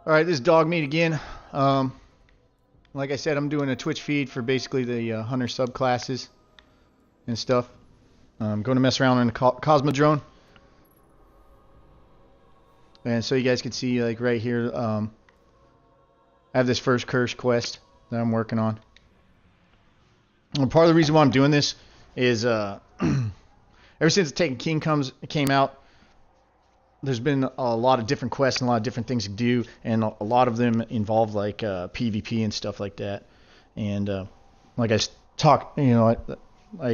All right, this is Dog Meat again. Like I said, I'm doing a Twitch feed for basically the hunter subclasses and stuff. I'm going to mess around in the Cosmodrome. And so you guys can see, like right here, I have this first curse quest that I'm working on. And part of the reason why I'm doing this is ever since Taken King came out, there's been a lot of different quests and a lot of different things to do, and a lot of them involve like PvP and stuff like that. And like I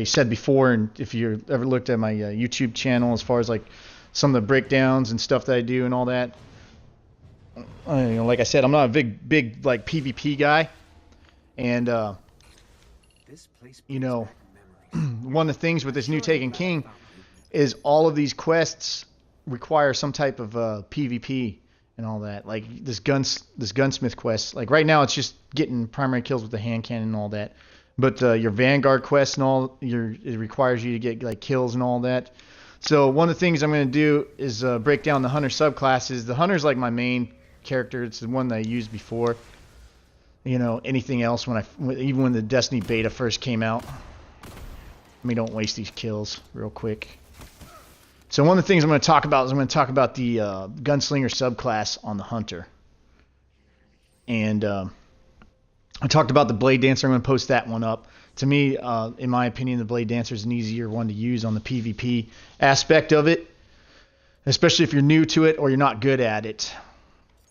said before, and if you ever looked at my YouTube channel, as far as like some of the breakdowns and stuff that I do and all that, like I said, I'm not a big like PvP guy, and one of the things with this new Taken King is all of these quests require some type of PvP and all that. Like this gunsmith quest. Like right now, it's just getting primary kills with the hand cannon and all that. But your Vanguard quest and all, it requires you to get like kills and all that. So one of the things I'm going to do is break down the hunter subclasses. The hunter's like my main character. It's the one that I used before. Anything else even when the Destiny beta first came out. Let me don't waste these kills real quick. So one of the things I'm going to talk about is the Gunslinger subclass on the Hunter. And I talked about the Blade Dancer. I'm going to post that one up. To me, in my opinion, the Blade Dancer is an easier one to use on the PvP aspect of it, especially if you're new to it or you're not good at it.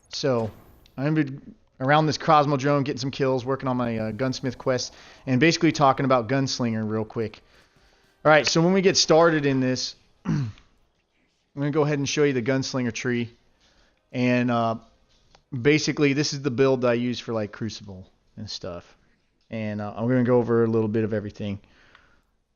So I'm going to be around this Cosmodrome, getting some kills, working on my gunsmith quest, and basically talking about Gunslinger real quick. All right, so when we get started in this, I'm going to go ahead and show you the Gunslinger tree. And basically, this is the build that I use for like Crucible and stuff. And I'm going to go over a little bit of everything.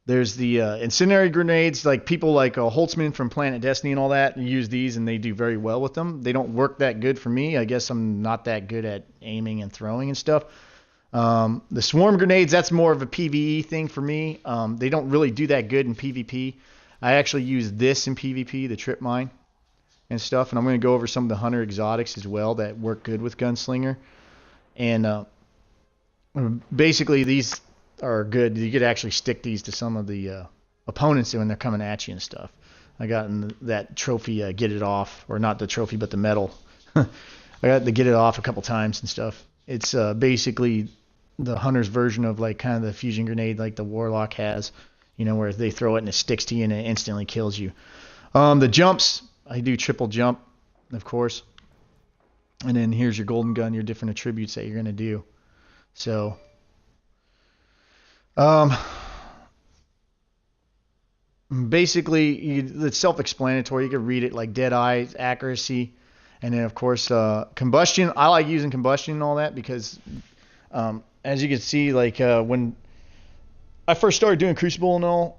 There's the incendiary grenades, like people like Holtzman from Planet Destiny and all that use these, and they do very well with them. They don't work that good for me. I guess I'm not that good at aiming and throwing and stuff. The swarm grenades, that's more of a PvE thing for me. They don't really do that good in PvP. I actually use this in PvP, the trip mine and stuff, and I'm going to go over some of the hunter exotics as well that work good with Gunslinger. And basically these are good. You could actually stick these to some of the opponents when they're coming at you and stuff. I got that trophy, Get It Off, or not the trophy, but the medal. I got to Get It Off a couple times and stuff. It's basically the hunter's version of like kind of the fusion grenade like the Warlock has. Where they throw it and it sticks to you and it instantly kills you. The jumps, I do triple jump, of course. And then here's your golden gun, your different attributes that you're going to do. So, basically, it's self-explanatory. You can read it like Deadeye, accuracy, and then, of course, combustion. I like using combustion and all that because, as you can see, like when I first started doing Crucible and all,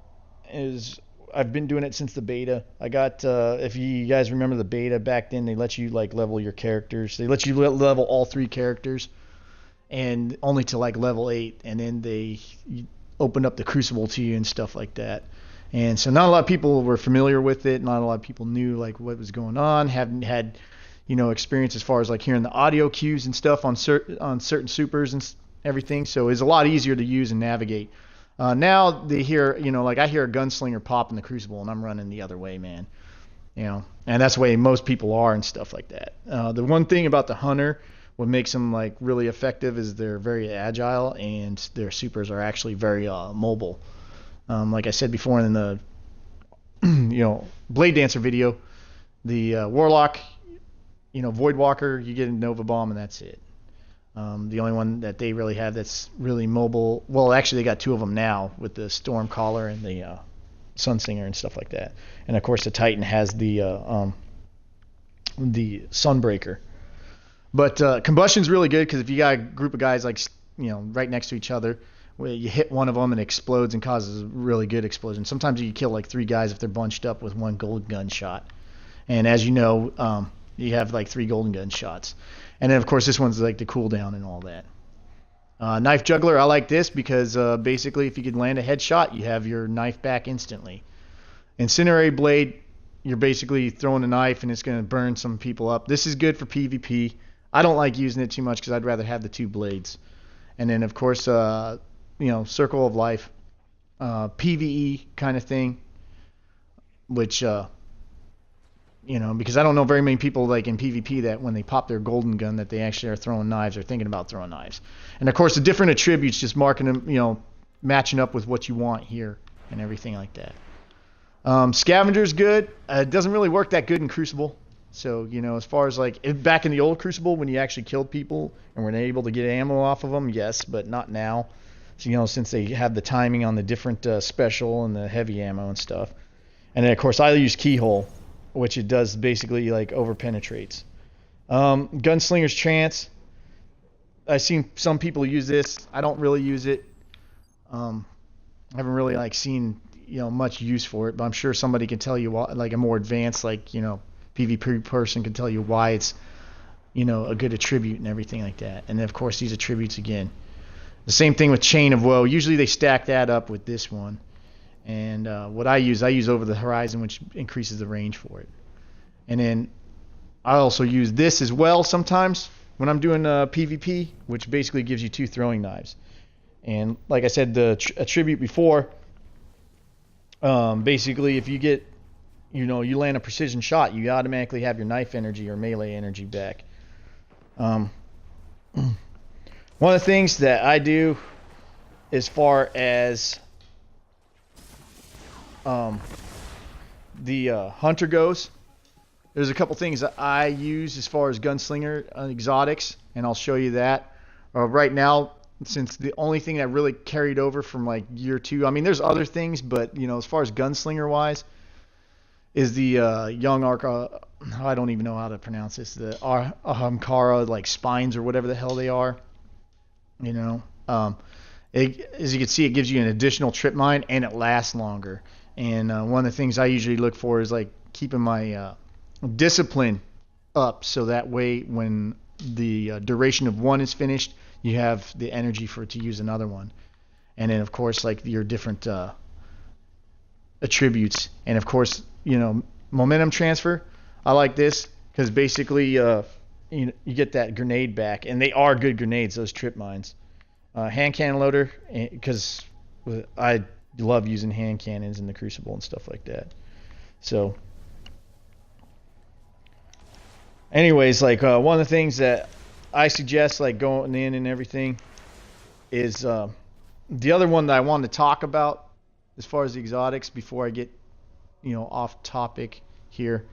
I've been doing it since the beta. I got, if you guys remember the beta back then, they let you like level your characters. They let you level all 3 characters, and only to like level 8, and then they opened up the Crucible to you and stuff like that. And so not a lot of people were familiar with it. Not a lot of people knew like what was going on. Haven't had, experience as far as like hearing the audio cues and stuff on certain supers and everything. So it's a lot easier to use and navigate. Now they hear, like I hear a Gunslinger pop in the Crucible and I'm running the other way, man. And that's the way most people are and stuff like that. The one thing about the Hunter, what makes them like really effective is they're very agile and their supers are actually very mobile. Like I said before in the, Blade Dancer video, the Warlock, Void Walker, you get a Nova Bomb and that's it. The only one that they really have that's really mobile, well, actually they got 2 of them now with the Stormcaller and the Sunsinger and stuff like that. And of course the Titan has the Sunbreaker. But combustion's really good because if you got a group of guys like right next to each other, where you hit one of them and it explodes and causes a really good explosion. Sometimes you can kill like 3 guys if they're bunched up with 1 golden gun shot. And as you know, you have like 3 golden gun shots. And then, of course, this one's like the cooldown and all that. Knife Juggler, I like this because basically if you could land a headshot, you have your knife back instantly. Incendiary Blade, you're basically throwing a knife and it's going to burn some people up. This is good for PvP. I don't like using it too much because I'd rather have the 2 blades. And then of course, you know, Circle of Life, PvE kind of thing, which you know, because I don't know very many people like in PvP that when they pop their golden gun that they actually are throwing knives or thinking about throwing knives. And of course the different attributes, just marking them, you know, matching up with what you want here and everything like that. Scavenger's good. It doesn't really work that good in Crucible. So, you know, as far as like back in the old Crucible when you actually killed people and were able to get ammo off of them, yes, but not now. So, you know, since they have the timing on the different special and the heavy ammo and stuff. And then of course I use Keyhole, which it does basically like over penetrates. Gunslinger's Trance. I've seen some people use this. I don't really use it. I haven't really like seen, you know, much use for it, but I'm sure somebody can tell you why, like a more advanced, like, you know, PvP person can tell you why it's, you know, a good attribute and everything like that. And then of course these attributes again. The same thing with Chain of Woe. Usually they stack that up with this one. And what I use Over the Horizon, which increases the range for it. And then I also use this as well sometimes when I'm doing PvP, which basically gives you 2 throwing knives. And like I said, the attribute before, basically if you get, you know, you land a precision shot, you automatically have your knife energy or melee energy back. One of the things that I do as far as the hunter goes, there's a couple things that I use as far as Gunslinger exotics, and I'll show you that. Right now, since the only thing that really carried over from like year 2, I mean there's other things, but you know, as far as Gunslinger wise, is the young Arca, I don't even know how to pronounce this, the Ahamkara like spines or whatever the hell they are. You know, as you can see, it gives you an additional trip mine and it lasts longer. And one of the things I usually look for is like keeping my discipline up, so that way when the duration of one is finished, you have the energy for to use another one. And then of course like your different attributes, and of course, you know, momentum transfer. I like this because basically you get that grenade back, and they are good grenades, those trip mines. Hand cannon loader, because I love using hand cannons in the Crucible and stuff like that. So anyways, like one of the things that I suggest like going in and everything is the other one that I wanted to talk about as far as the exotics before I get, you know, off topic here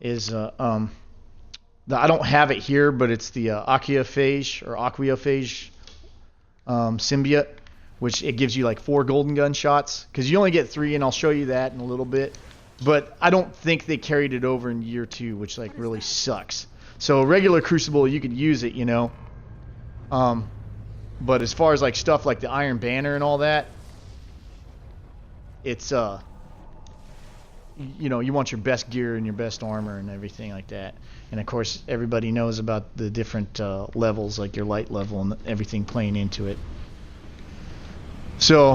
is I don't have it here, but it's the Aquiophage or Aquiophage symbiote, which it gives you like 4 golden gun shots, because you only get 3, and I'll show you that in a little bit. But I don't think they carried it over in year 2, which like really sucks. So regular Crucible, you could use it, you know. But as far as like stuff like the Iron Banner and all that, it's you know, you want your best gear and your best armor and everything like that. And of course, everybody knows about the different levels, like your light level and everything playing into it. So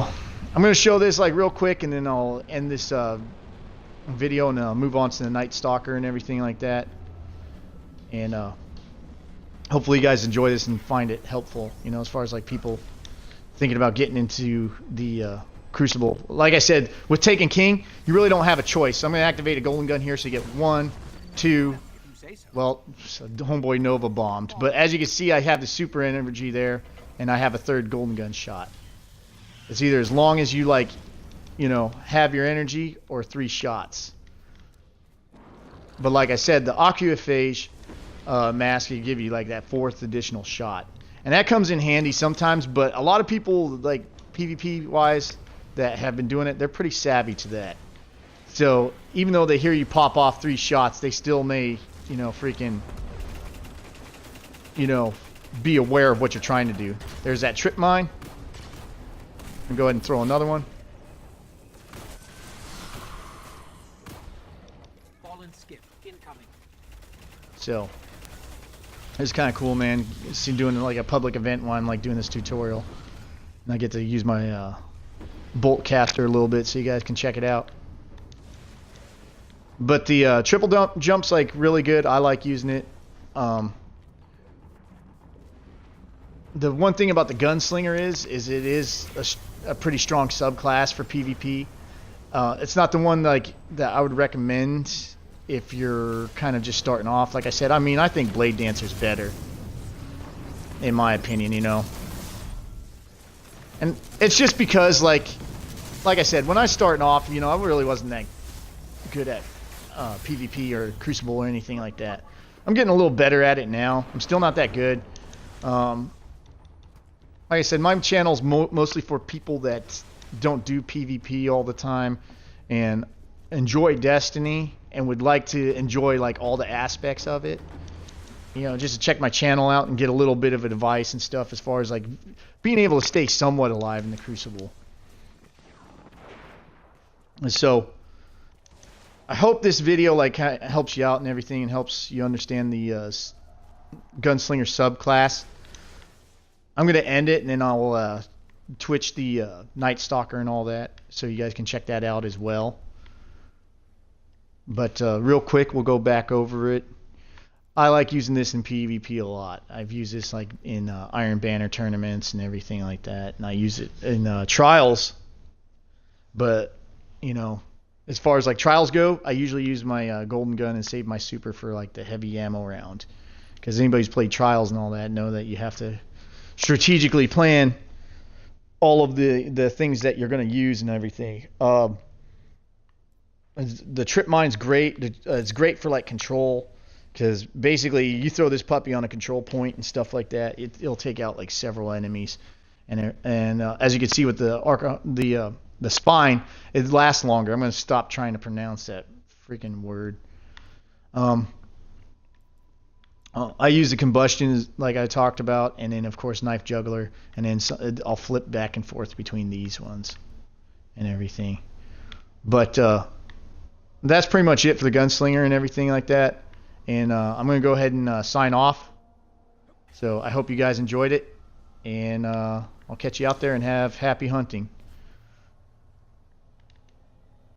I'm going to show this like real quick, and then I'll end this video, and I'll move on to the Night Stalker and everything like that. And hopefully you guys enjoy this and find it helpful, you know, as far as like people thinking about getting into the Crucible. Like I said, with Taken King, you really don't have a choice. So I'm going to activate a golden gun here, so you get 1, 2, well, homeboy Nova bombed. But as you can see, I have the super energy there, and I have a 3rd golden gun shot. It's either as long as you like, you know, have your energy, or 3 shots. But like I said, the Aquiophage mask will give you like that 4th additional shot, and that comes in handy sometimes. But a lot of people, like PvP wise, that have been doing it, they're pretty savvy to that. So even though they hear you pop off 3 shots, they still may, you know, freaking, you know, be aware of what you're trying to do. There's that trip mine. And go ahead and throw another one. Fallen skip incoming. So it's kind of cool, man. See, doing like a public event while I'm like doing this tutorial, and I get to use my bolt caster a little bit, so you guys can check it out. But the triple jump's like really good. I like using it. the one thing about the Gunslinger is it is a pretty strong subclass for PvP. It's not the one like that I would recommend if you're kind of just starting off. Like I said, I mean, I think Blade Dancer's better, in my opinion, you know. And it's just because, like I said, when I was starting off, you know, I really wasn't that good at PvP or Crucible or anything like that. I'm getting a little better at it now. I'm still not that good. Like I said, my channel's mostly for people that don't do PvP all the time and enjoy Destiny and would like to enjoy like all the aspects of it. You know, just to check my channel out and get a little bit of advice and stuff as far as like being able to stay somewhat alive in the Crucible. And so I hope this video like helps you out and everything and helps you understand the Gunslinger subclass. I'm gonna end it and then I'll Twitch the Night Stalker and all that, so you guys can check that out as well. But real quick, we'll go back over it. I like using this in PvP a lot. I've used this like in Iron Banner tournaments and everything like that, and I use it in trials. But you know, as far as like trials go, I usually use my golden gun and save my super for like the heavy ammo round. Because anybody who's played trials and all that know that you have to strategically plan all of the things that you're going to use and everything. The trip mine's great. It's great for like control. Because basically, you throw this puppy on a control point and stuff like that, it'll take out like several enemies, and as you can see with the spine, it lasts longer. I'm gonna stop trying to pronounce that freaking word. I use the combustion like I talked about, and then of course knife juggler, and then I'll flip back and forth between these ones and everything. But that's pretty much it for the Gunslinger and everything like that. And I'm going to go ahead and sign off. So I hope you guys enjoyed it. And I'll catch you out there and have happy hunting.